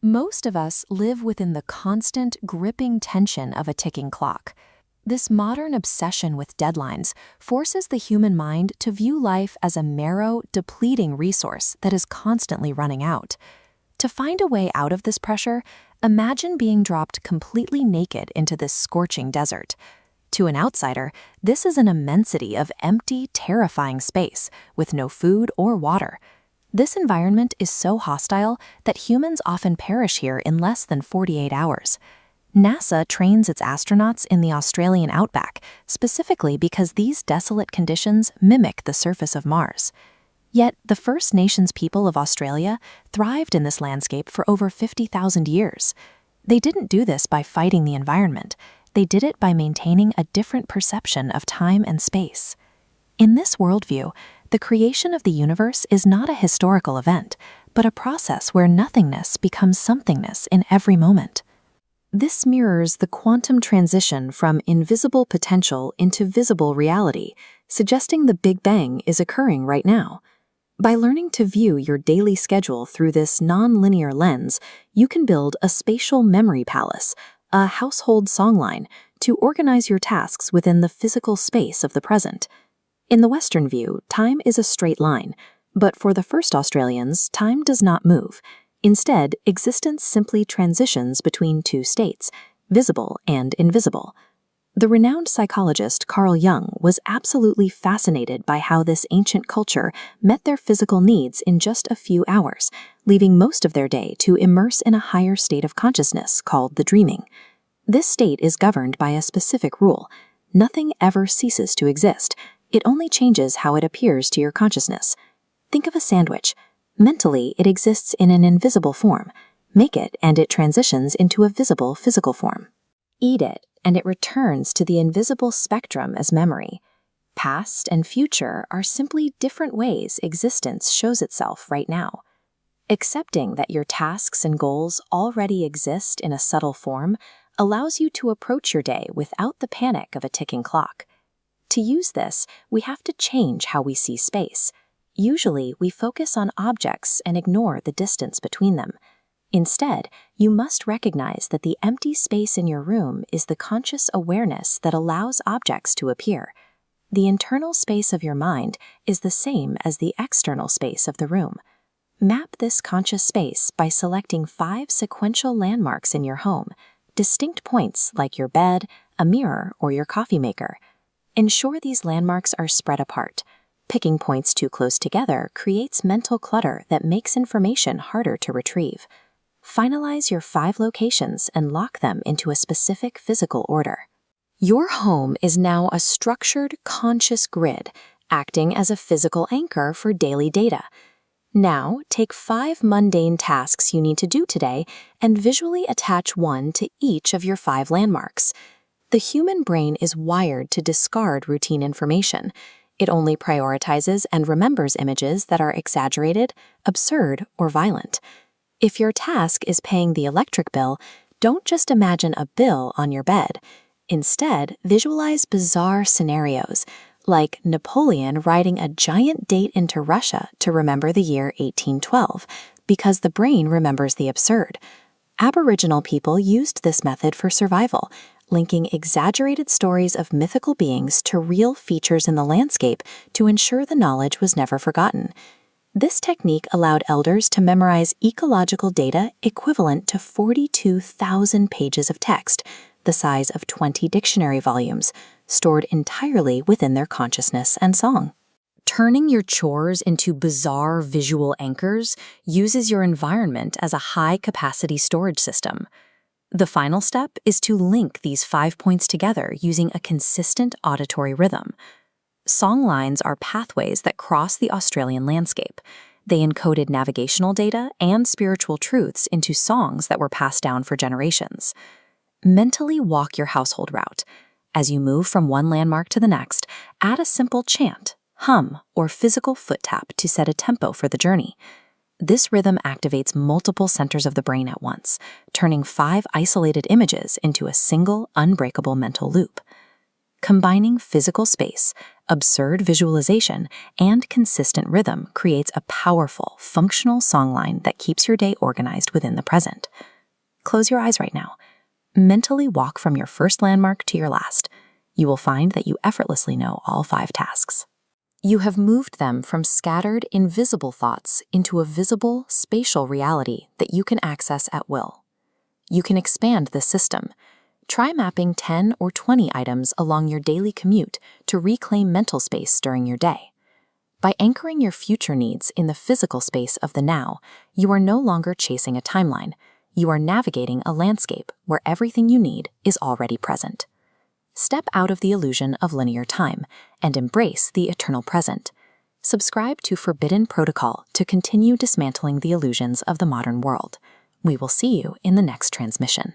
Most of us live within the constant, gripping tension of a ticking clock. This modern obsession with deadlines forces the human mind to view life as a narrow, depleting resource that is constantly running out. To find a way out of this pressure, imagine being dropped completely naked into this scorching desert. To an outsider, this is an immensity of empty, terrifying space with no food or water. This environment is so hostile that humans often perish here in less than 48 hours. NASA trains its astronauts in the Australian outback, specifically because these desolate conditions mimic the surface of Mars. Yet, the First Nations people of Australia thrived in this landscape for over 50,000 years. They didn't do this by fighting the environment. They did it by maintaining a different perception of time and space. In this worldview, the creation of the universe is not a historical event, but a process where nothingness becomes somethingness in every moment. This mirrors the quantum transition from invisible potential into visible reality, suggesting the Big Bang is occurring right now. By learning to view your daily schedule through this non-linear lens, you can build a spatial memory palace, a household songline, to organize your tasks within the physical space of the present. In the Western view, time is a straight line, but for the first Australians, time does not move. Instead, existence simply transitions between two states, visible and invisible. The renowned psychologist Carl Jung was absolutely fascinated by how this ancient culture met their physical needs in just a few hours, leaving most of their day to immerse in a higher state of consciousness called the dreaming. This state is governed by a specific rule: nothing ever ceases to exist. It only changes how it appears to your consciousness. Think of a sandwich. Mentally, it exists in an invisible form. Make it, and it transitions into a visible physical form. Eat it, and it returns to the invisible spectrum as memory. Past and future are simply different ways existence shows itself right now. Accepting that your tasks and goals already exist in a subtle form allows you to approach your day without the panic of a ticking clock. To use this, we have to change how we see space. Usually, we focus on objects and ignore the distance between them. Instead, you must recognize that the empty space in your room is the conscious awareness that allows objects to appear. The internal space of your mind is the same as the external space of the room. Map this conscious space by selecting 5 sequential landmarks in your home, distinct points like your bed, a mirror, or your coffee maker. Ensure these landmarks are spread apart. Picking points too close together creates mental clutter that makes information harder to retrieve. Finalize your 5 locations and lock them into a specific physical order. Your home is now a structured, conscious grid, acting as a physical anchor for daily data. Now, take 5 mundane tasks you need to do today and visually attach one to each of your 5 landmarks. The human brain is wired to discard routine information. It only prioritizes and remembers images that are exaggerated, absurd, or violent. If your task is paying the electric bill, don't just imagine a bill on your bed. Instead, visualize bizarre scenarios, like Napoleon writing a giant date into Russia to remember the year 1812, because the brain remembers the absurd. Aboriginal people used this method for survival, linking exaggerated stories of mythical beings to real features in the landscape to ensure the knowledge was never forgotten. This technique allowed elders to memorize ecological data equivalent to 42,000 pages of text, the size of 20 dictionary volumes, stored entirely within their consciousness and song. Turning your chores into bizarre visual anchors uses your environment as a high-capacity storage system. The final step is to link these 5 points together using a consistent auditory rhythm. Songlines are pathways that cross the Australian landscape. They encoded navigational data and spiritual truths into songs that were passed down for generations. Mentally walk your household route. As you move from one landmark to the next, add a simple chant, hum, or physical foot tap to set a tempo for the journey. This rhythm activates multiple centers of the brain at once, turning 5 isolated images into a single, unbreakable mental loop. Combining physical space, Absurd visualization and consistent rhythm creates a powerful, functional songline that keeps your day organized within the present. Close your eyes right now. Mentally walk from your first landmark to your last. You will find that you effortlessly know all 5 tasks. You have moved them from scattered, invisible thoughts into a visible, spatial reality that you can access at will. You can expand the system. Try mapping 10 or 20 items along your daily commute to reclaim mental space during your day. By anchoring your future needs in the physical space of the now, you are no longer chasing a timeline. You are navigating a landscape where everything you need is already present. Step out of the illusion of linear time and embrace the eternal present. Subscribe to Forbidden Protocol to continue dismantling the illusions of the modern world. We will see you in the next transmission.